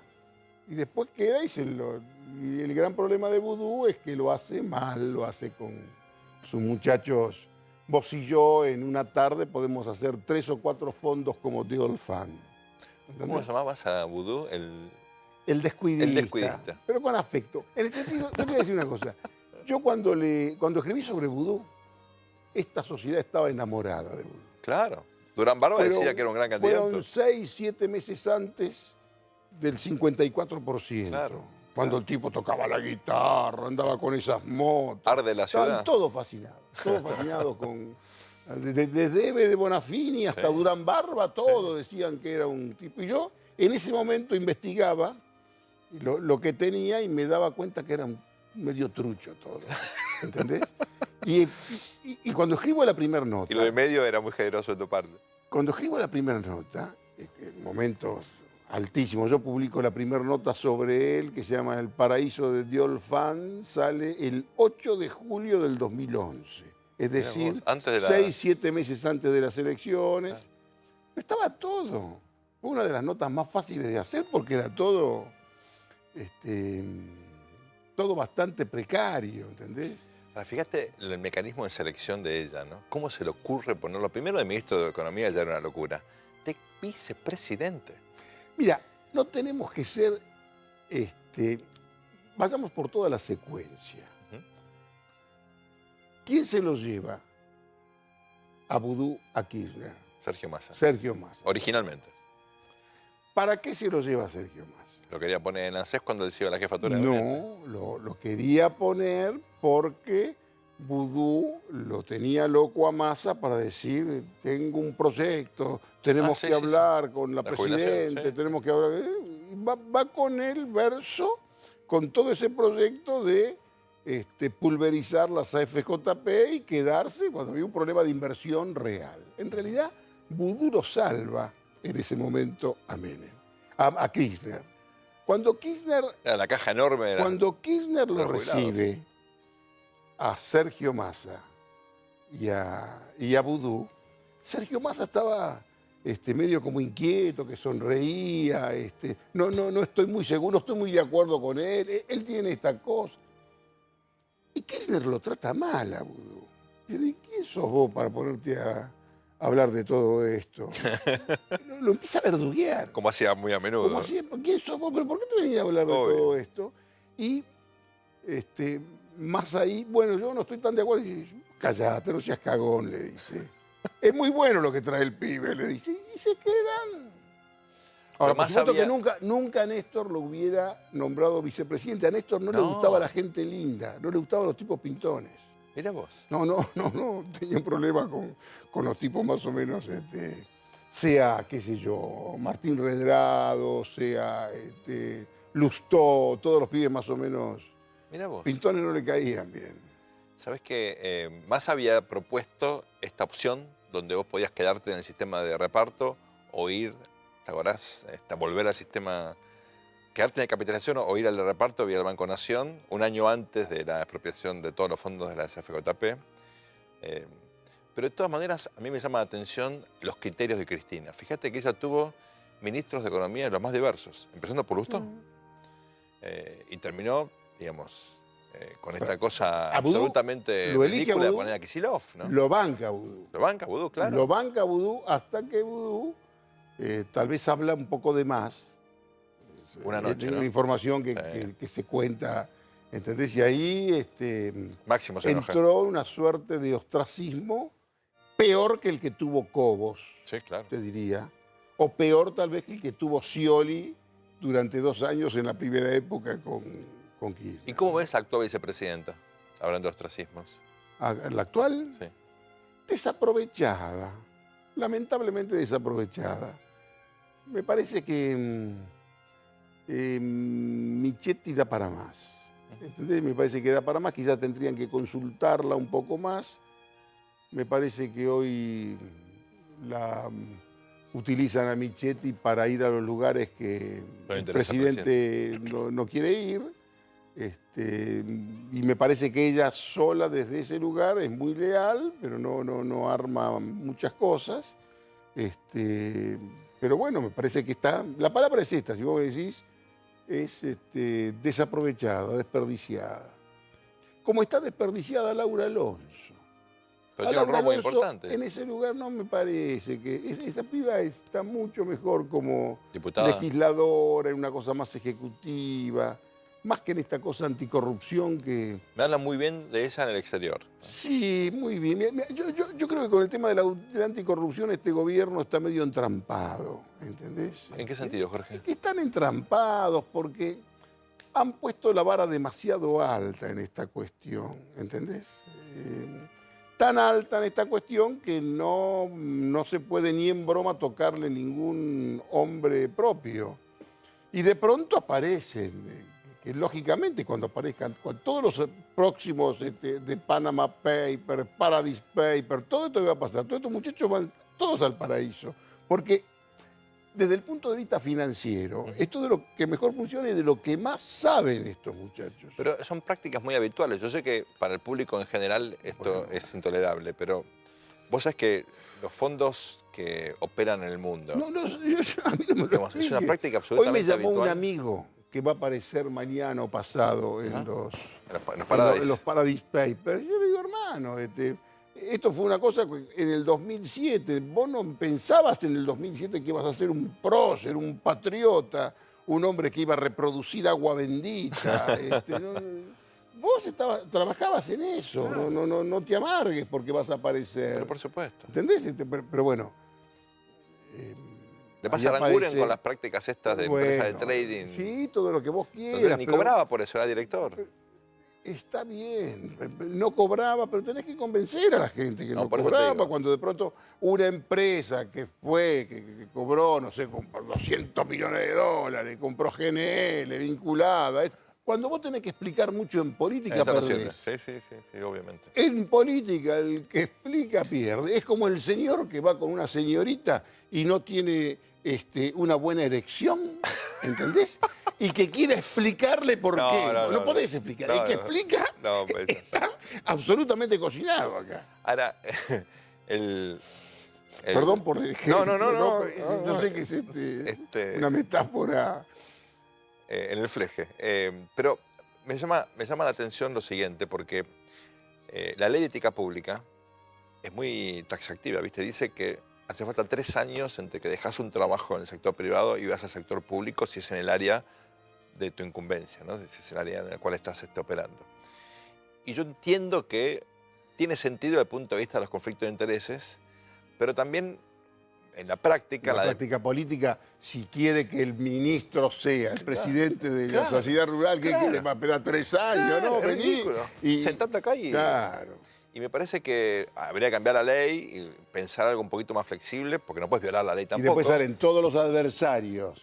Y después queda y el gran problema de Vudú es que lo hace mal, lo hace con sus muchachos. Vos y yo en una tarde podemos hacer 3 o 4 fondos como The Old Fund. ¿Cómo lo llamabas a Vudú? El descuidista. El descuidista. Pero con afecto. En el sentido, te voy a decir una cosa. Yo cuando escribí sobre Vudú, esta sociedad estaba enamorada de Vudú. Claro. Durán Barba decía que era un gran candidato. Fueron 6, 7 meses antes del 54%. Claro. Cuando el tipo tocaba la guitarra, andaba con esas motos. Arde la ciudad. Estaban todos fascinados con... Desde Eve de Bonafini hasta Durán Barba, todos decían que era un tipo. Y yo en ese momento investigaba lo que tenía y me daba cuenta que era medio trucho todo. ¿Entendés? Y cuando escribo la primera nota... Y lo de medio era muy generoso de tu parte. Cuando escribo la primera nota, en momentos altísimos, yo publico la primera nota sobre él, que se llama El paraíso de The Old Fund, sale el 8 de julio del 2011. Es decir, 6, 7 meses antes de las elecciones. Claro. Estaba todo. Fue una de las notas más fáciles de hacer porque era todo bastante precario, ¿entendés? Ahora, fíjate el mecanismo de selección de ella, ¿no? ¿Cómo se le ocurre ponerlo? Primero de ministro de Economía ya era una locura. De vicepresidente. Mira, no tenemos que ser vayamos por toda la secuencia. ¿Quién se lo lleva a Vudú a Kirchner? Sergio Massa. Sergio Massa. Originalmente. ¿Para qué se lo lleva Sergio Massa? Lo quería poner en ANSES cuando él se iba a la jefatura de No, lo quería poner porque Vudú lo tenía loco a Massa para decir, tengo un proyecto, tenemos que hablar con la presidenta, tenemos que hablar... Va con el verso, con todo ese proyecto de pulverizar las AFJP y quedarse cuando había un problema de inversión real. En realidad, Vudú lo salva en ese momento a Menem, a Kirchner. Cuando Kirchner... Era la caja enorme. Cuando Kirchner lo recibe a Sergio Massa y a Vudú, Sergio Massa estaba medio como inquieto, que sonreía. No estoy muy seguro, no estoy muy de acuerdo con él. Él tiene esta cosa. Y Kirchner lo trata mal a Vudú. ¿Y quién sos vos para ponerte a hablar de todo esto? Lo empieza a verduguear. Como hacía muy a menudo. Como hacía, ¿quién sos vos? ¿Pero por qué te venís a hablar de todo esto? Y más ahí, bueno, yo no estoy tan de acuerdo. Y dice, callate, no seas cagón, le dice. Es muy bueno lo que trae el pibe, le dice. Y se quedan. Ahora, por supuesto que nunca Néstor lo hubiera nombrado vicepresidente. A Néstor no le gustaba la gente linda, no le gustaban los tipos pintones. Mira vos. No, tenía un problema con los tipos más o menos, sea, qué sé yo, Martín Redrado, sea Lustó, todos los pibes más o menos. Mira vos. Pintones no le caían bien. ¿Sabés que Massa había propuesto esta opción donde vos podías quedarte en el sistema de reparto o ir, ¿te acordás? Volver al sistema, quedarte en la capitalización o ir al reparto vía el Banco Nación, un año antes de la expropiación de todos los fondos de la SFJP. Pero de todas maneras, a mí me llama la atención los criterios de Cristina. Fíjate que ella tuvo ministros de Economía de los más diversos, empezando por Lustó. Y terminó, digamos, con esta cosa absolutamente ridícula de poner a Kicillof, ¿no? Lo banca Vudú. Lo banca Vudú, claro. Lo banca Vudú hasta que Vudú tal vez habla un poco de más. Una noche, ¿no? Una información que se cuenta, ¿entendés? Y ahí Máximo se enoja. Entró una suerte de ostracismo peor que el que tuvo Cobos, sí, claro, te diría. O peor tal vez que el que tuvo Scioli durante 2 años en la primera época con Kirchner. ¿Y cómo ves la actual vicepresidenta, hablando de ostracismos? ¿La actual? Sí. Desaprovechada, lamentablemente desaprovechada. Me parece que Michetti da para más. ¿Entendés? Me parece que da para más, quizás tendrían que consultarla un poco más. Me parece que hoy la utilizan a Michetti para ir a los lugares que el presidente no quiere ir. Y me parece que ella sola desde ese lugar es muy leal, pero no arma muchas cosas. Pero bueno, me parece que está... La palabra es esta, si vos decís, es desaprovechada, desperdiciada. Como está desperdiciada Laura Alonso. Pero tiene un rol muy importante. En ese lugar no me parece que... Esa piba está mucho mejor como diputada, legisladora, en una cosa más ejecutiva, más que en esta cosa anticorrupción que... Me hablan muy bien de ella en el exterior. Sí, muy bien. Yo creo que con el tema de la anticorrupción este gobierno está medio entrampado, ¿entendés? ¿En qué sentido, Jorge? Que están entrampados porque han puesto la vara demasiado alta en esta cuestión, ¿entendés? Tan alta en esta cuestión que no se puede ni en broma tocarle ningún hombre propio. Y de pronto aparecen, que lógicamente cuando aparezcan todos los próximos de Panama Papers, Paradise Papers, todo esto va a pasar, todos estos muchachos van todos al paraíso. Porque desde el punto de vista financiero, esto de lo que mejor funciona y de lo que más saben estos muchachos. Pero son prácticas muy habituales. Yo sé que para el público en general esto es intolerable, pero vos sabés que los fondos que operan en el mundo... A mí no me lo es una práctica absolutamente habitual. Hoy me llamó un amigo que va a aparecer mañana o pasado en los Paradise Papers. Yo le digo, hermano, esto fue una cosa que en el 2007, vos no pensabas en el 2007 que ibas a ser un prócer, un patriota, un hombre que iba a reproducir agua bendita. Vos trabajabas en eso, no te amargues porque vas a aparecer. Pero por supuesto. ¿Entendés? Pero bueno. Le pasa a Aranguren con las prácticas estas de empresas de trading. Sí, todo lo que vos quieras. Entonces, ni cobraba por eso, era director. Está bien, no cobraba, pero tenés que convencer a la gente que no cobraba. Cuando de pronto una empresa que cobró, no sé, compró 200 millones de dólares, compró GNL vinculada. Cuando vos tenés que explicar mucho en política, perdés. Sí, obviamente. En política, el que explica pierde. Es como el señor que va con una señorita y no tiene una buena erección, ¿entendés? Y que quiere explicarle por qué. No podés explicar. El que explica está absolutamente cocinado acá. Ahora, Perdón por el ejemplo. No. Yo sé que es una metáfora. En el fleje. Pero me llama la atención lo siguiente, porque la ley de ética pública es muy taxativa, ¿viste? Dice que hace falta 3 años entre que dejas un trabajo en el sector privado y vas al sector público si es en el área de tu incumbencia, ¿no? Si es el área en la cual estás operando. Y yo entiendo que tiene sentido desde el punto de vista de los conflictos de intereses, pero también en la práctica... La práctica política, si quiere que el ministro sea el presidente de la sociedad rural, ¿qué quiere? Va a esperar 3 años, ¿no? Vení. Sentate acá y... Claro. Y me parece que habría que cambiar la ley y pensar algo un poquito más flexible, porque no puedes violar la ley tampoco. Y después salen todos los adversarios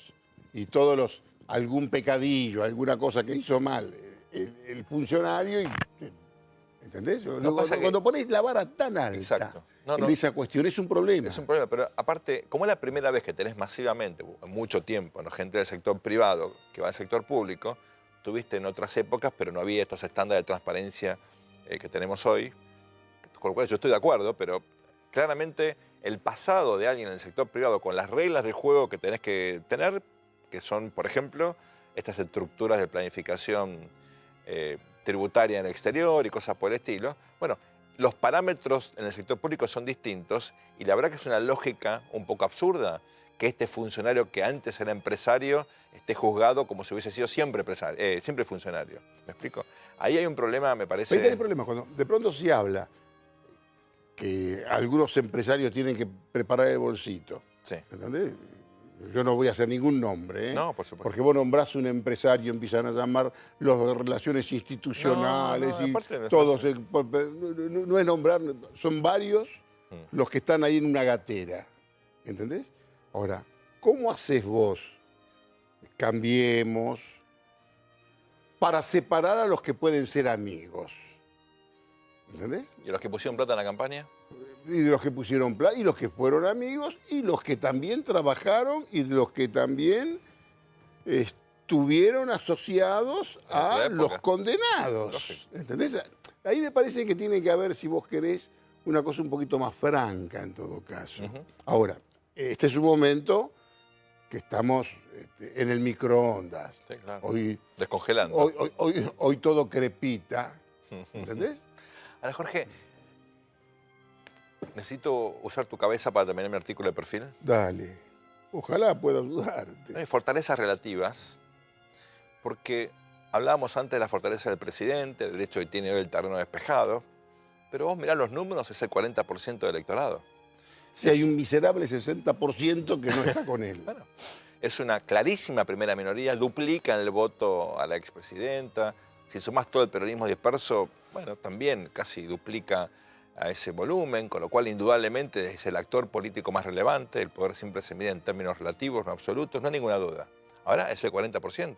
y algún pecadillo, alguna cosa que hizo mal el funcionario. ¿Entendés? Cuando ponés la vara tan alta en esa cuestión, es un problema. Es un problema, pero aparte, como es la primera vez que tenés masivamente, en mucho tiempo, gente del sector privado que va al sector público, tuviste en otras épocas, pero no había estos estándares de transparencia que tenemos hoy, con lo cual yo estoy de acuerdo, pero claramente el pasado de alguien en el sector privado con las reglas del juego que tenés que tener, que son, por ejemplo, estas estructuras de planificación tributaria en el exterior y cosas por el estilo. Bueno, los parámetros en el sector público son distintos y la verdad que es una lógica un poco absurda que este funcionario que antes era empresario esté juzgado como si hubiese sido siempre funcionario. ¿Me explico? Ahí hay un problema, me parece... Ahí hay un problema, cuando de pronto se habla que algunos empresarios tienen que preparar el bolsito. Sí. ¿Entendés? Yo no voy a hacer ningún nombre, ¿eh? No, por supuesto. Porque vos nombrás un empresario, empiezan a llamar los de relaciones institucionales y todos. No es nombrar, son varios los que están ahí en una gatera. ¿Entendés? Ahora, ¿cómo haces vos? Cambiemos para separar a los que pueden ser amigos. ¿Entendés? ¿Y los que pusieron plata en la campaña? Y de los que pusieron plata, y los que fueron amigos, y los que también trabajaron, y de los que también estuvieron asociados a los condenados. Lógico. ¿Entendés? Ahí me parece que tiene que haber, si vos querés, una cosa un poquito más franca en todo caso. Ahora, este es un momento que estamos en el microondas. Sí, claro. Hoy, descongelando. Hoy todo crepita. ¿Entendés? Ahora, Jorge, necesito usar tu cabeza para terminar mi artículo de perfil. Dale. Ojalá pueda ayudarte. Fortalezas relativas, porque hablábamos antes de la fortaleza del presidente, el derecho que tiene hoy el terreno despejado, pero vos mirá los números, es el 40% del electorado. Sí, hay un miserable 60% que no está con él. Bueno, es una clarísima primera minoría, duplica el voto a la expresidenta. Si sumás todo el peronismo disperso, bueno, también casi duplica a ese volumen, con lo cual indudablemente es el actor político más relevante, el poder siempre se mide en términos relativos, no absolutos, no hay ninguna duda. Ahora es el 40%.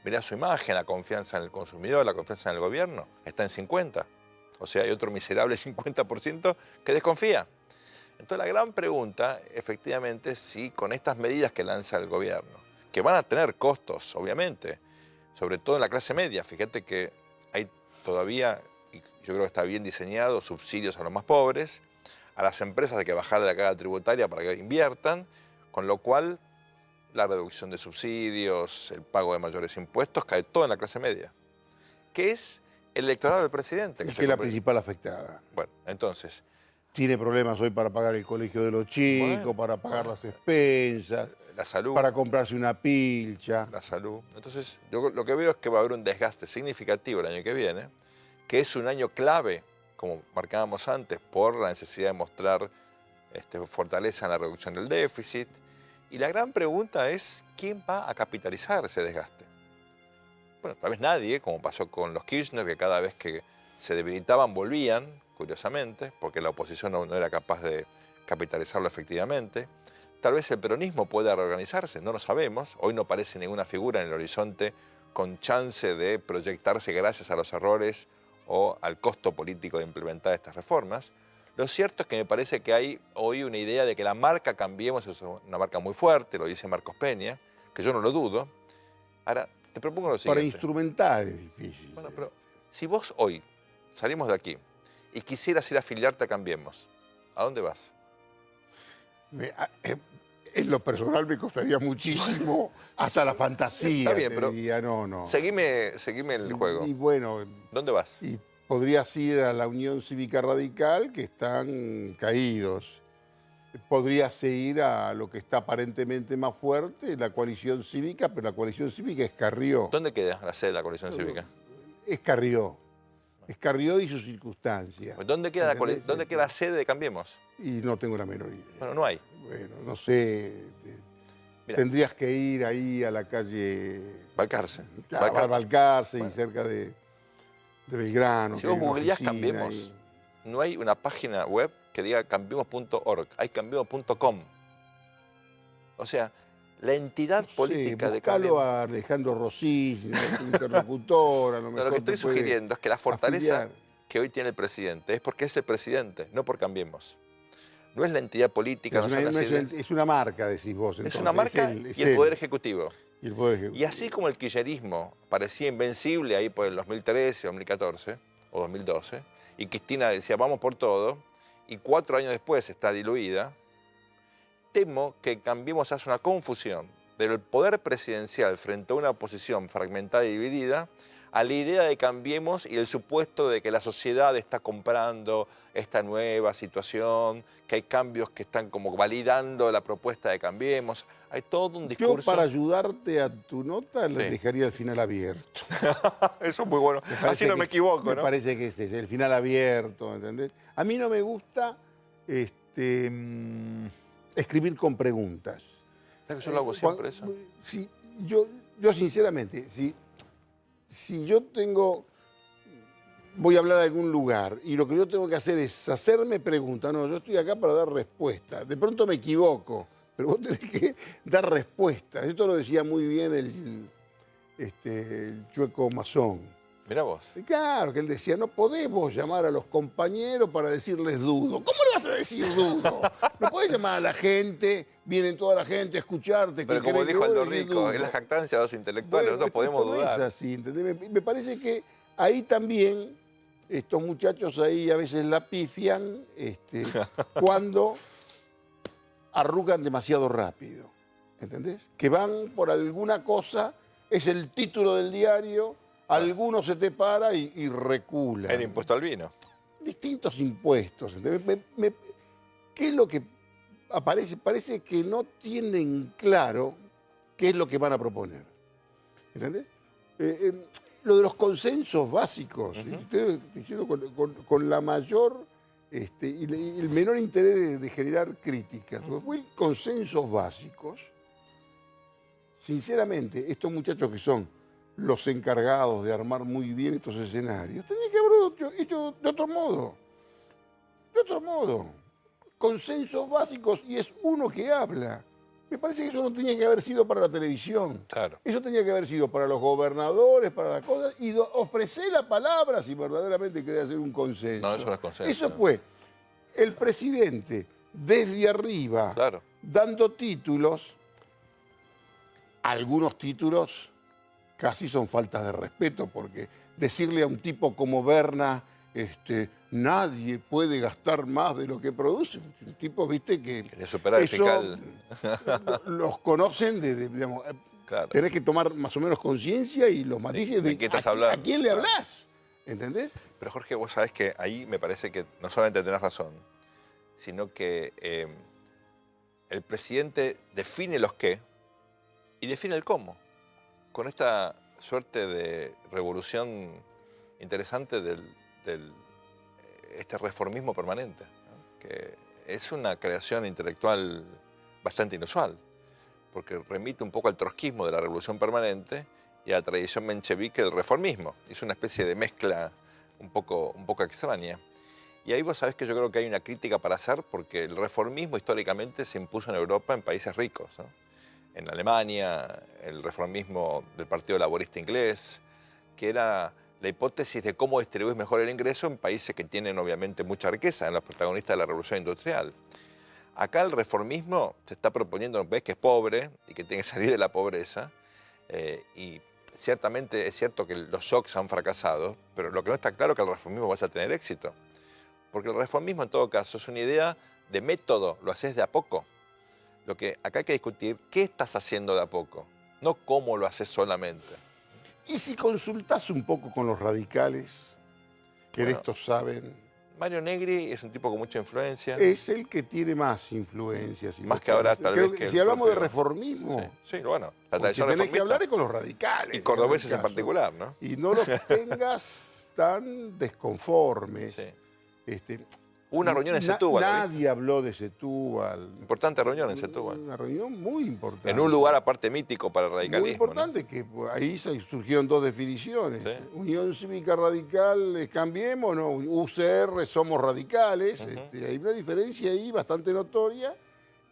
Mirá su imagen, la confianza en el consumidor, la confianza en el gobierno, está en 50%. O sea, hay otro miserable 50% que desconfía. Entonces la gran pregunta, efectivamente, es si con estas medidas que lanza el gobierno, que van a tener costos, obviamente, sobre todo en la clase media, fíjate que hay todavía, y yo creo que está bien diseñado, subsidios a los más pobres, a las empresas hay que bajarle la carga tributaria para que inviertan, con lo cual la reducción de subsidios, el pago de mayores impuestos, cae todo en la clase media, que es el electorado del presidente. Es la principal afectada. Bueno, entonces... Tiene problemas hoy para pagar el colegio de los chicos, para pagar las expensas. la salud. Para comprarse una pilcha. La salud. Entonces, yo lo que veo es que va a haber un desgaste significativo el año que viene, que es un año clave, como marcábamos antes, por la necesidad de mostrar fortaleza en la reducción del déficit. Y la gran pregunta es, ¿quién va a capitalizar ese desgaste? Bueno, tal vez nadie, como pasó con los Kirchner, que cada vez que se debilitaban volvían, curiosamente, porque la oposición no era capaz de capitalizarlo efectivamente. Tal vez el peronismo pueda reorganizarse, no lo sabemos. Hoy no aparece ninguna figura en el horizonte con chance de proyectarse gracias a los errores o al costo político de implementar estas reformas. Lo cierto es que me parece que hay hoy una idea de que la marca Cambiemos es una marca muy fuerte, lo dice Marcos Peña, que yo no lo dudo. Ahora, te propongo lo siguiente. Para instrumentar es difícil. Bueno, pero si vos hoy salimos de aquí y quisieras ir a afiliarte a Cambiemos, ¿a dónde vas? En lo personal me costaría muchísimo, hasta la fantasía. Está bien, pero diría, no. Seguime el juego. Y bueno, ¿Dónde vas? y podrías ir a la Unión Cívica Radical, que están caídos. Podrías ir a lo que está aparentemente más fuerte, la coalición cívica, pero la coalición cívica es Carrió. ¿Dónde queda la sede de la coalición cívica? Es Carrió. Es Carrió y sus circunstancias. ¿Dónde queda la sede de Cambiemos? Y no tengo la menor idea. Bueno, no hay. Bueno, no sé. Mirá. Tendrías que ir ahí a la calle Balcarce. Balcarce y cerca de Belgrano. Si que vos hay una googleás oficina Cambiemos, ahí. no hay una página web que diga cambiemos.org, hay cambiemos.com. O sea, la entidad política de buscalo Cambiemos. a Alejandro Rossi, tu interlocutora. No, lo que estoy sugiriendo es que la fortaleza afiliar. que hoy tiene el presidente es porque es el presidente, no por Cambiemos. No es la entidad política, no son las ideas. Es una marca, decís vos. Es Entonces. una marca Es y el él. Poder Ejecutivo. Y el Poder Ejecutivo. Y así como el kirchnerismo parecía invencible ahí por el 2013, 2014 o 2012, y Cristina decía vamos por todo, y 4 años después está diluida, temo que Cambiemos hace una confusión del poder presidencial frente a una oposición fragmentada y dividida a la idea de Cambiemos y el supuesto de que la sociedad está comprando esta nueva situación, que hay cambios que están como validando la propuesta de Cambiemos. Hay todo un discurso. Yo, para ayudarte a tu nota, le Sí. dejaría el final abierto. Eso es muy bueno. Así no me equivoco, Me ¿no? parece que es ese, el final abierto, ¿entendés? A mí no me gusta escribir con preguntas. ¿Sabes que yo lo hago siempre eso? Si, yo sinceramente, si yo voy a hablar de algún lugar y lo que yo tengo que hacer es hacerme preguntas, no, yo estoy acá para dar respuesta. De pronto me equivoco, pero vos tenés que dar respuestas. Esto lo decía muy bien el Chueco Mazón. Mirá vos. Claro, que él decía, no podemos llamar a los compañeros para decirles dudo. ¿Cómo le vas a decir dudo? No podés llamar a la gente, vienen toda la gente a escucharte. Pero que como creen que dijo vos Aldo decís Rico, dudo. es la jactancia de los intelectuales, Bueno, nosotros podemos esto no dudar. es así, ¿entendés? Me parece que ahí también estos muchachos ahí a veces la pifian cuando arrugan demasiado rápido, ¿entendés? Que van por alguna cosa, es el título del diario, alguno se te para y recula. El impuesto al vino. Distintos impuestos, ¿entendés? ¿Qué es lo que aparece? Parece que no tienen claro qué es lo que van a proponer, ¿entendés? Lo de los consensos básicos, estoy diciendo con la mayor y el menor interés de generar críticas. Fue consensos básicos. Sinceramente, estos muchachos que son los encargados de armar muy bien estos escenarios, tenían que haberlo hecho de otro modo. De otro modo. Consensos básicos y es uno que habla. Me parece que eso no tenía que haber sido para la televisión. Claro. Eso tenía que haber sido para los gobernadores, para las cosas, y ofrecer la palabra si verdaderamente quería hacer un consenso. No, eso no es consenso. Eso fue el presidente desde arriba, Claro. dando títulos. Algunos títulos casi son faltas de respeto, porque decirle a un tipo como Berna, nadie puede gastar más de lo que produce. El tipo, viste, que De superar fiscal. los conocen digamos, Claro. tenés que tomar más o menos conciencia y los matices ¿De qué estás a hablando? quién le hablas, ¿entendés? Pero Jorge, vos sabés que ahí me parece que no solamente tenés razón, sino que el presidente define los qué y define el cómo. Con esta suerte de revolución interesante este reformismo permanente, ¿no? Que es una creación intelectual bastante inusual, porque remite un poco al trotskismo de la revolución permanente y a la tradición menchevique del reformismo. Es una especie de mezcla un poco extraña. Y ahí vos sabés que yo creo que hay una crítica para hacer, porque el reformismo históricamente se impuso en Europa en países ricos, ¿no? En Alemania, el reformismo del Partido Laborista inglés, que era la hipótesis de cómo distribuir mejor el ingreso en países que tienen obviamente mucha riqueza, en los protagonistas de la revolución industrial. Acá el reformismo se está proponiendo en un país que es pobre y que tiene que salir de la pobreza, y ciertamente es cierto que los shocks han fracasado, pero lo que no está claro es que el reformismo vaya a tener éxito. Porque el reformismo en todo caso es una idea de método, lo haces de a poco. Lo que acá hay que discutir, ¿qué estás haciendo de a poco? No cómo lo haces solamente. Y si consultás un poco con los radicales, que de esto saben, Mario Negri es un tipo con mucha influencia. es el que tiene más influencias. Más que ahora tal vez que si hablamos de reformismo, sí, bueno, la porque tradición tenés que reformista. hablar con los radicales. Y cordobeses en particular, ¿no? Y no los tengas tan desconformes. Sí. Hubo una reunión en Setúbal. Nadie habló de Setúbal. Importante reunión en Setúbal. Una reunión muy importante. En un lugar aparte mítico para el radicalismo. Muy importante, ¿no? Que ahí surgieron dos definiciones. Sí. Unión Cívica Radical, Cambiemos, ¿no? UCR, somos radicales. Hay una diferencia ahí bastante notoria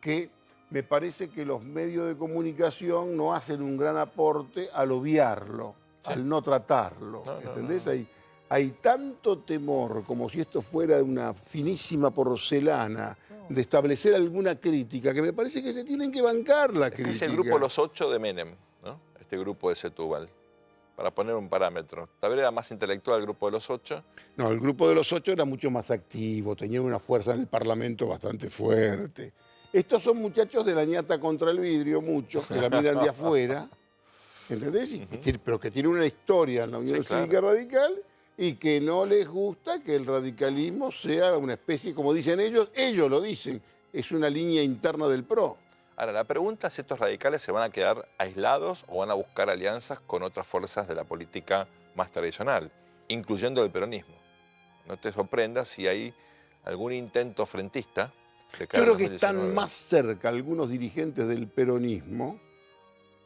que me parece que los medios de comunicación no hacen un gran aporte al obviarlo, al no tratarlo. ¿Entendés? Hay tanto temor, como si esto fuera una finísima porcelana, de establecer alguna crítica, que me parece que se tienen que bancar la crítica. Es el grupo Los Ocho de Menem, ¿no? Este grupo de Setúbal, para poner un parámetro. Tal vez era más intelectual el grupo de Los Ocho. No, el grupo de Los Ocho era mucho más activo, tenía una fuerza en el Parlamento bastante fuerte. Estos son muchachos de la ñata contra el vidrio, muchos, que la miran de afuera, ¿entendés? Pero que tienen una historia en la Unión Cívica Radical, y que no les gusta que el radicalismo sea una especie, como dicen ellos lo dicen, es una línea interna del PRO. Ahora, la pregunta es si estos radicales se van a quedar aislados o van a buscar alianzas con otras fuerzas de la política más tradicional, incluyendo el peronismo. No te sorprendas si hay algún intento frentista de cara Yo creo a que 2019. están más cerca algunos dirigentes del peronismo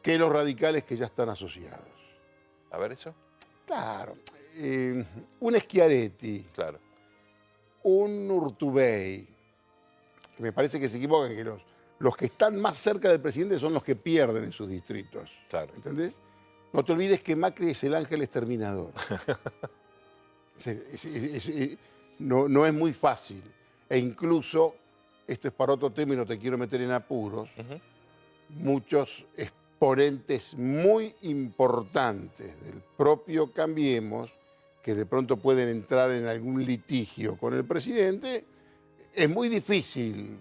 que los radicales que ya están asociados. A ver eso. Claro. Un Schiaretti, Claro. un Urtubey, que me parece que se equivocan, que los que están más cerca del presidente son los que pierden en sus distritos. Claro. ¿Entendés? No te olvides que Macri es el ángel exterminador. No es muy fácil. E incluso, esto es para otro tema y no te quiero meter en apuros, muchos exponentes muy importantes del propio Cambiemos, que de pronto pueden entrar en algún litigio con el presidente, es muy difícil